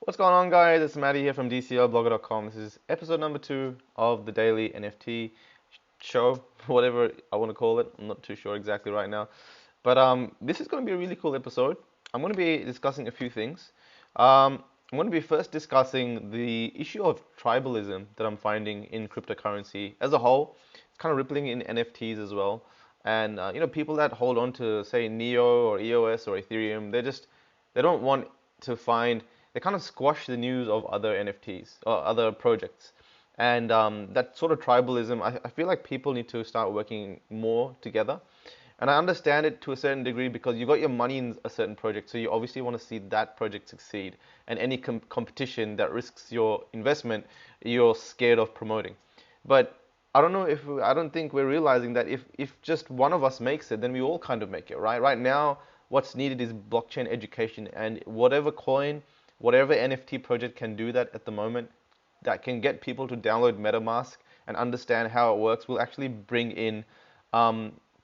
What's going on, guys? It's Matty here from DCLblogger.com. This is episode number 2 of the daily NFT show, whatever I want to call it. I'm not too sure exactly right now. But this is going to be a really cool episode. I'm going to be discussing a few things. I'm going to be first discussing the issue of tribalism that I'm finding in cryptocurrency as a whole. It's kind of rippling in NFTs as well. And people that hold on to, say, Neo or EOS or Ethereum, they don't want to find, they kind of squash the news of other NFTs or other projects. And that sort of tribalism, I feel like people need to start working more together. And I understand it to a certain degree because you got your money in a certain project, so you obviously want to see that project succeed. And any competition that risks your investment, you're scared of promoting. But I don't think we're realizing that if just one of us makes it, then we all kind of make it, right? Right now, what's needed is blockchain education, and whatever coin, whatever NFT project can do that at the moment, that can get people to download MetaMask and understand how it works, will actually bring in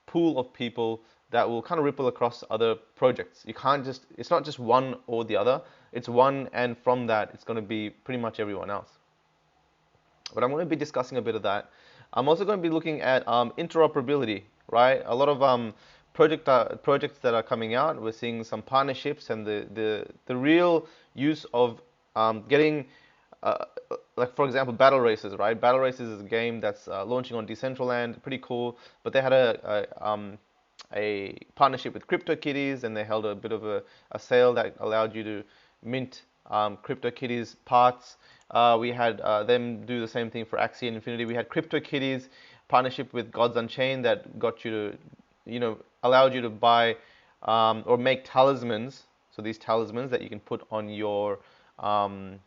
pool of people that will kind of ripple across other projects. It's not just one or the other, it's one, and from that, it's going to be pretty much everyone else. But I'm going to be discussing a bit of that. I'm also going to be looking at interoperability, right? A lot of projects that are coming out. We're seeing some partnerships and the real use of getting, uh, like for example, battle races, right? Battle races is a game that's launching on Decentraland, pretty cool. But they had a partnership with CryptoKitties, and they held a bit of a sale that allowed you to mint CryptoKitties parts. We had them do the same thing for Axie and Infinity. We had CryptoKitties partnership with Gods Unchained that got you to, allowed you to buy or make talismans. So these talismans that you can put um,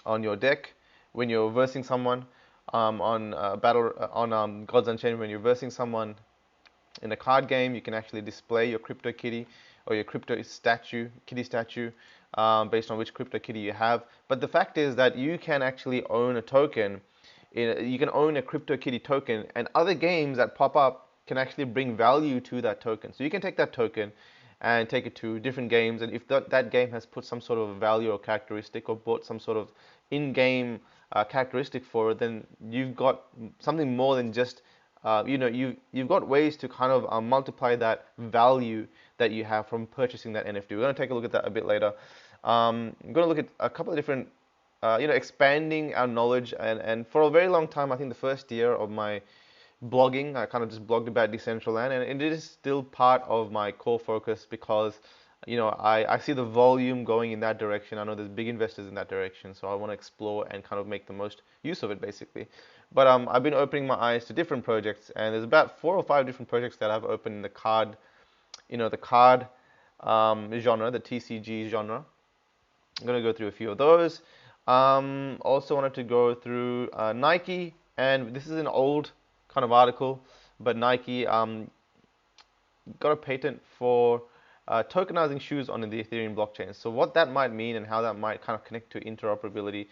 on your deck when you're versing someone on battle on Gods Unchained. When you're versing someone in a card game, you can actually display your crypto kitty or your crypto kitty statue, based on which crypto kitty you have. But the fact is that you can actually own a token. You can own a crypto kitty token, and other games that pop up can actually bring value to that token. So you can take that token and take it to different games, and if that game has put some sort of value or characteristic or bought some sort of in-game characteristic for it, then you've got something more than just you've got ways to kind of multiply that value that you have from purchasing that NFT. We're going to take a look at that a bit later. I'm going to look at a couple of different, expanding our knowledge. And for a very long time, I think the first year of my blogging, I kind of just blogged about Decentraland, and it is still part of my core focus because, I see the volume going in that direction. I know there's big investors in that direction, so I want to explore and kind of make the most use of it, basically. But I've been opening my eyes to different projects, and there's about 4 or 5 different projects that I've opened in the card genre, the TCG genre. I'm going to go through a few of those. Also wanted to go through Nike, and this is an old kind of article, but Nike got a patent for tokenizing shoes on the Ethereum blockchain. So what that might mean and how that might kind of connect to interoperability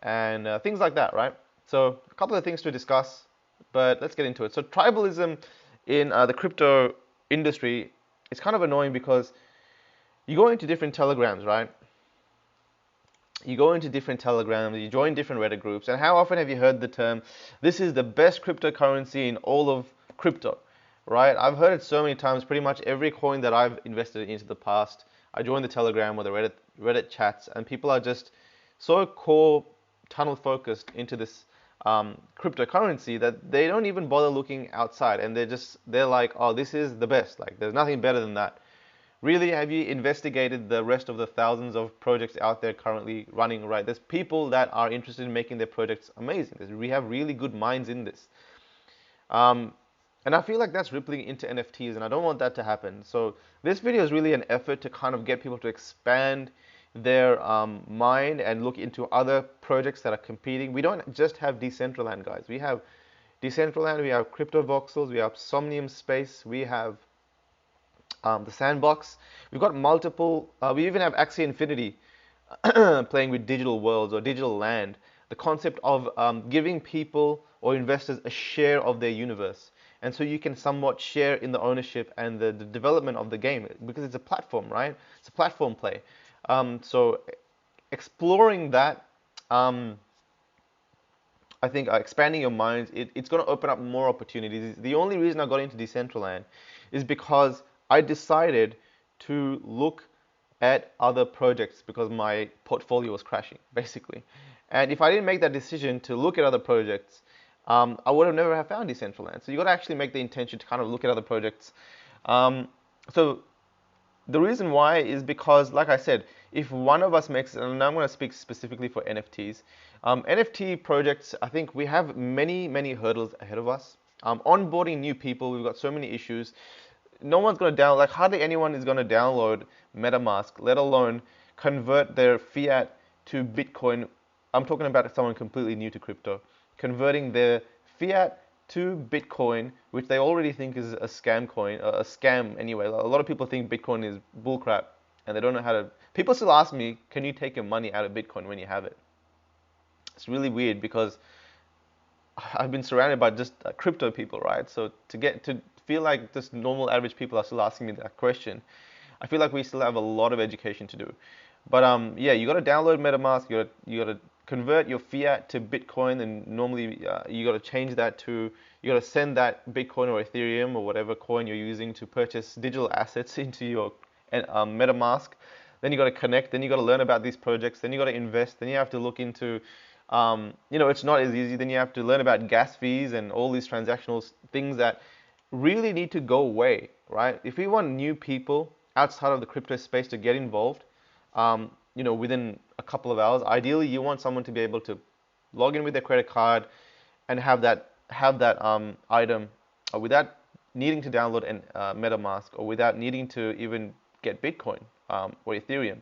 and things like that, right? So a couple of things to discuss, but let's get into it. So tribalism in the crypto industry is kind of annoying because you go into different telegrams, right? You go into different telegrams, you join different Reddit groups, and how often have you heard the term, this is the best cryptocurrency in all of crypto, right? I've heard it so many times. Pretty much every coin that I've invested into the past, I join the telegram or the Reddit chats, and people are just so core tunnel focused into this cryptocurrency that they don't even bother looking outside, and they're like, oh, this is the best, like there's nothing better than that. Really, have you investigated the rest of the thousands of projects out there currently running, right? There's people that are interested in making their projects amazing. We have really good minds in this. Um, and I feel like that's rippling into NFTs, and I don't want that to happen. So this video is really an effort to kind of get people to expand their mind and look into other projects that are competing. We don't just have Decentraland, guys. We have Decentraland, we have Crypto Voxels, we have Somnium Space, we have the Sandbox. We've got multiple, we even have Axie Infinity playing with digital worlds or digital land. The concept of giving people or investors a share of their universe. And so you can somewhat share in the ownership and the development of the game because it's a platform, right? It's a platform play. So exploring that, um, I think expanding your minds, it's going to open up more opportunities. The only reason I got into Decentraland is because I decided to look at other projects because my portfolio was crashing, basically. And if I didn't make that decision to look at other projects, I would have never have found Decentraland. So you got to actually make the intention to kind of look at other projects. Um, so the reason why is because, like I said, if one of us makes, and I'm going to speak specifically for NFTs, NFT projects, I think we have many, many hurdles ahead of us. Onboarding new people, we've got so many issues. No one's going to download, like hardly anyone is going to download MetaMask, let alone convert their fiat to Bitcoin. I'm talking about someone completely new to crypto, converting their fiat to Bitcoin, which they already think is a scam coin, a scam anyway. A lot of people think Bitcoin is bullcrap, and they don't know how to. People still ask me, can you take your money out of Bitcoin when you have it? It's really weird because I've been surrounded by just crypto people, right? So to feel like just normal average people are still asking me that question, I feel like we still have a lot of education to do. But yeah, you got to download MetaMask. You got to convert your fiat to Bitcoin, and normally you got to change that to you got to send that Bitcoin or Ethereum or whatever coin you're using to purchase digital assets into your MetaMask. Then you got to connect. Then you got to learn about these projects. Then you got to invest. Then you have to look into it's not as easy. Then you have to learn about gas fees and all these transactional things that really need to go away, right? If we want new people outside of the crypto space to get involved, within a couple of hours, ideally you want someone to be able to log in with their credit card and have that item without needing to download an MetaMask or without needing to even get Bitcoin or Ethereum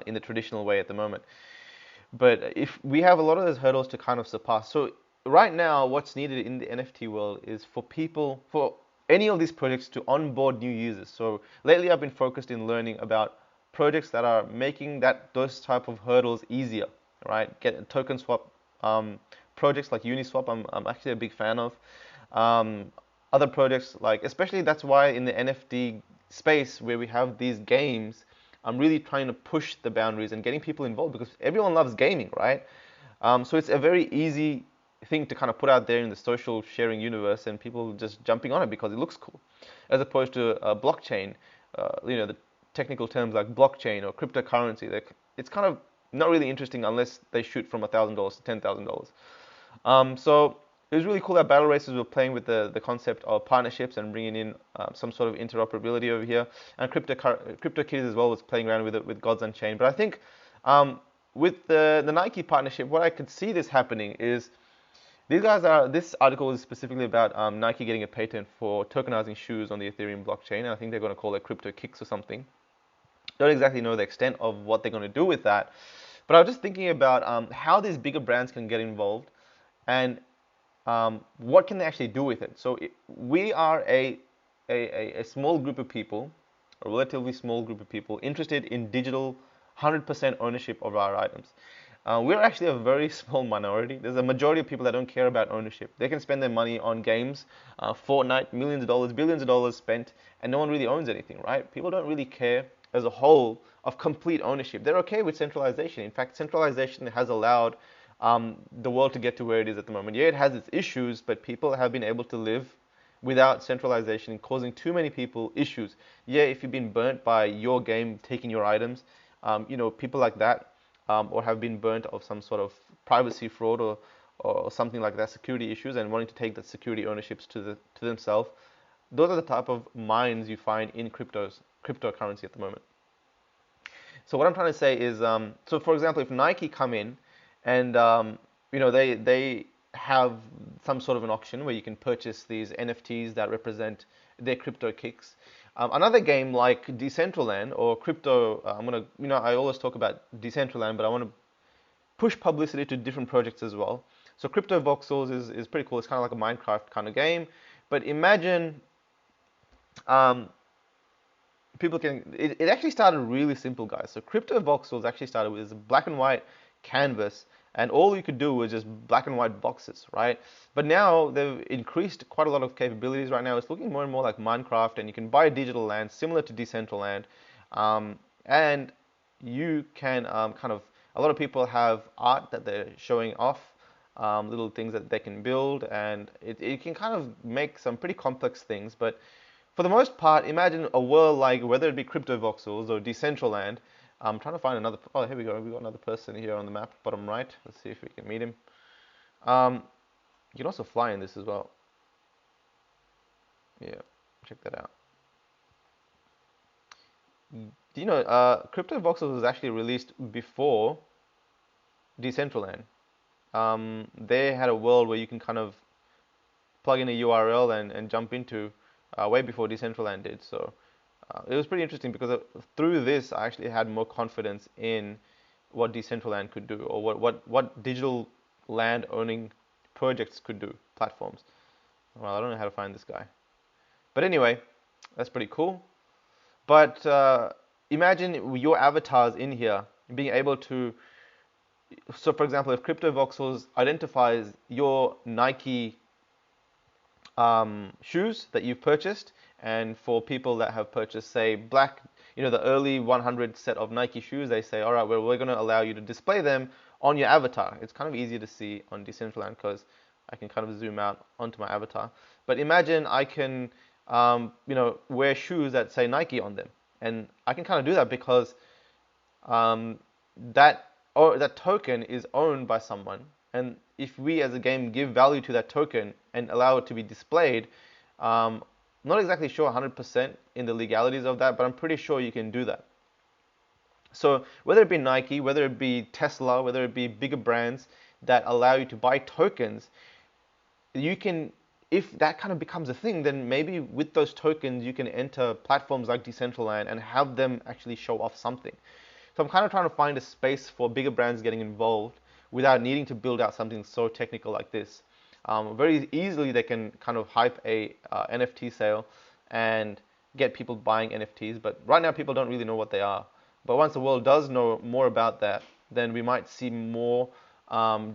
in the traditional way at the moment. But if we have a lot of those hurdles to kind of surpass. So right now, what's needed in the NFT world is for any of these projects to onboard new users. So lately I've been focused in learning about projects that are making those type of hurdles easier, right? Get a token swap projects like Uniswap, I'm actually a big fan of. Other projects like, especially that's why in the NFT space where we have these games, I'm really trying to push the boundaries and getting people involved because everyone loves gaming, right? So it's a very easy thing to kind of put out there in the social sharing universe and people just jumping on it because it looks cool, as opposed to a blockchain, the technical terms like blockchain or cryptocurrency. It's kind of not really interesting unless they shoot from $1,000 to $10,000. So it was really cool that Battle Racers were playing with the concept of partnerships and bringing in some sort of interoperability over here. And CryptoKitties as well was playing around with it with Gods Unchained. But I think with the Nike partnership, what I could see this happening is this article is specifically about Nike getting a patent for tokenizing shoes on the Ethereum blockchain. And I think they're going to call it Crypto Kicks or something. Don't exactly know the extent of what they're going to do with that. But I was just thinking about how these bigger brands can get involved and what can they actually do with it. So we are a small group of people, a relatively small group of people interested in digital 100% ownership of our items. We're actually a very small minority. There's a majority of people that don't care about ownership. They can spend their money on games, Fortnite, millions of dollars, billions of dollars spent, and no one really owns anything, right? People don't really care as a whole of complete ownership. They're okay with centralization. In fact, centralization has allowed the world to get to where it is at the moment. Yeah, it has its issues, but people have been able to live without centralization causing too many people issues. Yeah, if you've been burnt by your game taking your items, people like that, or have been burnt of some sort of privacy fraud or something like that, security issues, and wanting to take that security ownerships to themselves. Those are the type of minds you find in cryptocurrency at the moment. So what I'm trying to say is, so for example, if Nike come in and they have some sort of an auction where you can purchase these NFTs that represent their crypto kicks. Another game like Decentraland or crypto, I always talk about Decentraland, but I want to push publicity to different projects as well. So Crypto Voxels is pretty cool. It's kind of like a Minecraft kind of game, but imagine it actually started really simple, guys. So Crypto Voxels actually started with a black and white canvas, and all you could do was just black and white boxes, right? But now they've increased quite a lot of capabilities. Right now it's looking more and more like Minecraft, and you can buy digital land similar to Decentraland. And you can kind of, a lot of people have art that they're showing off, little things that they can build, and it can kind of make some pretty complex things. But for the most part, imagine a world like, whether it be Crypto Voxels or Decentraland. I'm trying to find another. Oh, here we go. We got another person here on the map, bottom right. Let's see if we can meet him. You can also fly in this as well. Yeah, check that out. Do you know, Crypto Voxels was actually released before Decentraland. They had a world where you can kind of plug in a URL and jump into, way before Decentraland did. So it was pretty interesting because through this, I actually had more confidence in what Decentraland could do, or what digital land owning projects could do, platforms. Well, I don't know how to find this guy. But anyway, that's pretty cool. But imagine your avatars in here being able to. So, for example, if Crypto Voxels identifies your Nike shoes that you've purchased, and for people that have purchased, say, black, the early 100 set of Nike shoes, they say, all right, well, we're going to allow you to display them on your avatar. It's kind of easier to see on Decentraland because I can kind of zoom out onto my avatar. But imagine I can, wear shoes that say Nike on them, and I can kind of do that because um, that token is owned by someone, and if we as a game give value to that token and allow it to be displayed, not exactly sure 100% in the legalities of that, but I'm pretty sure you can do that. So whether it be Nike, whether it be Tesla, whether it be bigger brands that allow you to buy tokens, you can, if that kind of becomes a thing, then maybe with those tokens you can enter platforms like Decentraland and have them actually show off something. So I'm kind of trying to find a space for bigger brands getting involved without needing to build out something so technical like this. Very easily they can kind of hype a NFT sale and get people buying NFTs, but right now people don't really know what they are. But once the world does know more about that, then we might see more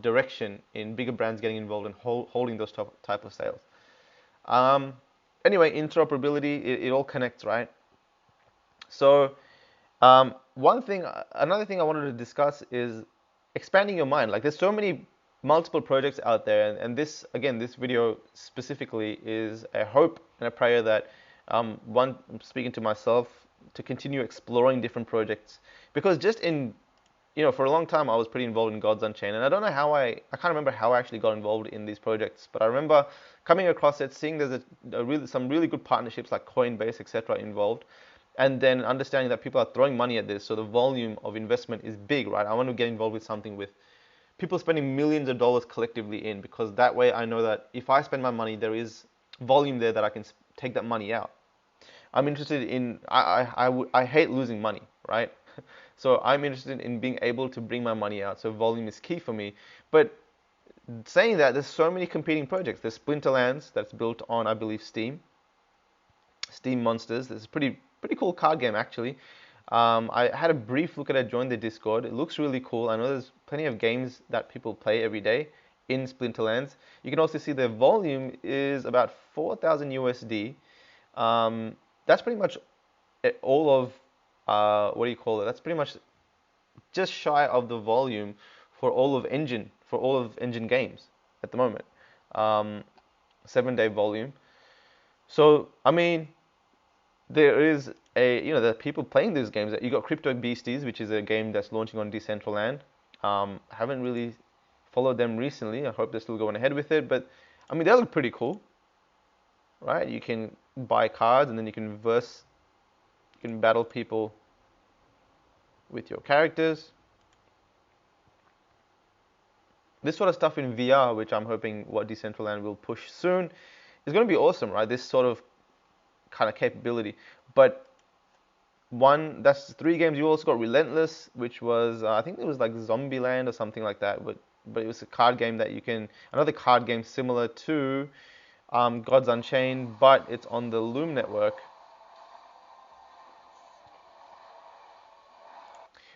direction in bigger brands getting involved and holding those type of sales. Um, anyway, interoperability, it all connects, right? So another thing I wanted to discuss is expanding your mind. Like, there's so many multiple projects out there, and this, again, this video specifically is a hope and a prayer that, one, I'm speaking to myself to continue exploring different projects, because just in, for a long time I was pretty involved in Gods Unchained, and I don't know how I can't remember how I actually got involved in these projects, but I remember coming across it, seeing there's some really good partnerships like Coinbase, etc., involved, and then understanding that people are throwing money at this, so the volume of investment is big, right? I want to get involved with something with people spending millions of dollars collectively in, because that way I know that if I spend my money, there is volume there that I can take that money out. I'm interested in, I hate losing money, right? So I'm interested in being able to bring my money out. So volume is key for me. But saying that, there's so many competing projects. There's Splinterlands that's built on, I believe, Steam Monsters. This is pretty cool card game, actually. I had a brief look at it, joined the Discord. It looks really cool. I know there's plenty of games that people play every day in Splinterlands. You can also see the volume is about 4,000 USD. That's pretty much all of, what do you call it? That's pretty much just shy of the volume for all of Engine games at the moment. 7-day volume. So, I mean, there is there are people playing these games. You got Crypto Beasties, which is a game that's launching on Decentraland. Haven't really followed them recently. I hope they're still going ahead with it. But I mean, they look pretty cool, right? You can buy cards and then you can battle people with your characters. This sort of stuff in VR, which I'm hoping what Decentraland will push soon, is going to be awesome, right? This sort of kind of capability. But that's 3 games. You also got Relentless, which was, I think it was like Zombieland or something like that. But it was a card game that another card game similar to Gods Unchained, but it's on the Loom network.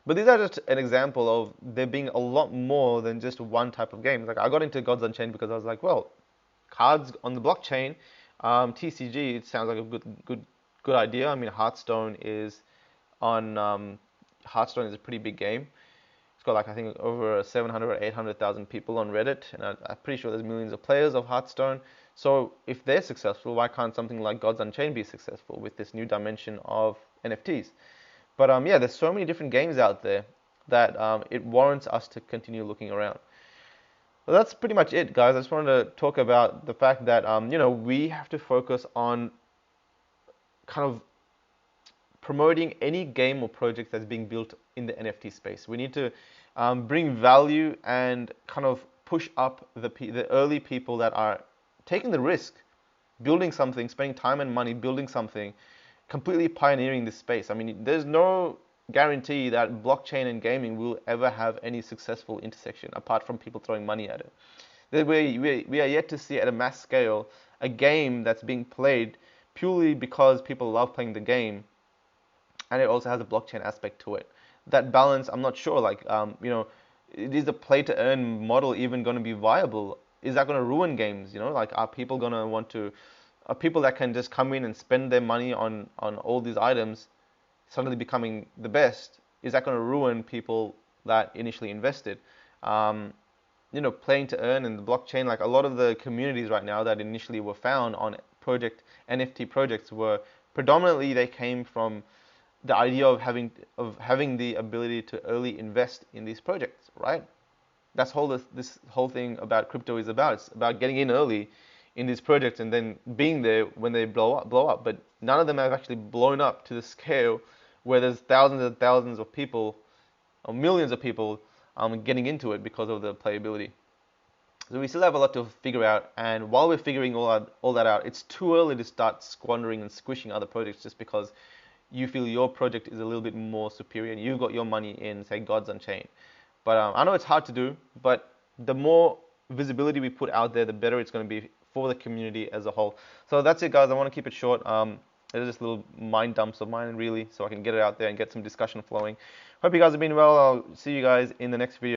But these are just an example of there being a lot more than just one type of game. Like, I got into Gods Unchained because I was like, well, cards on the blockchain, TCG, it sounds like a good idea. I mean, Hearthstone is on Hearthstone is a pretty big game. It's got like I think over 700 or 800,000 people on Reddit, and I'm pretty sure there's millions of players of Hearthstone. So if they're successful, why can't something like Gods Unchained be successful with this new dimension of NFTs? But yeah, there's so many different games out there that it warrants us to continue looking around. Well, that's pretty much it, guys. I just wanted to talk about the fact that we have to focus on kind of promoting any game or project that's being built in the NFT space. We need to bring value and kind of push up the early people that are taking the risk, building something, spending time and money building something, completely pioneering this space. I mean, there's no guarantee that blockchain and gaming will ever have any successful intersection apart from people throwing money at it. We are yet to see at a mass scale a game that's being played purely because people love playing the game, and it also has a blockchain aspect to it. That balance, I'm not sure. Like, is the play to earn model even going to be viable? Is that going to ruin games? Like, are people going to want to? Are people that can just come in and spend their money on all these items suddenly becoming the best? Is that going to ruin people that initially invested? Playing to earn and the blockchain, like a lot of the communities right now that initially were found on NFT projects were predominantly they came from the idea of having the ability to early invest in these projects, right? That's this whole thing about crypto is about. It's about getting in early in these projects and then being there when they blow up. But none of them have actually blown up to the scale where there's thousands and thousands of people or millions of people getting into it because of the playability. So we still have a lot to figure out, and while we're figuring all that out, it's too early to start squandering and squishing other projects just because you feel your project is a little bit more superior and you've got your money in, say, Gods Unchained. But I know it's hard to do, but the more visibility we put out there, the better it's going to be for the community as a whole. So that's it, guys. I want to keep it short. It is just little mind dumps of mine, really, so I can get it out there and get some discussion flowing. Hope you guys have been well. I'll see you guys in the next video.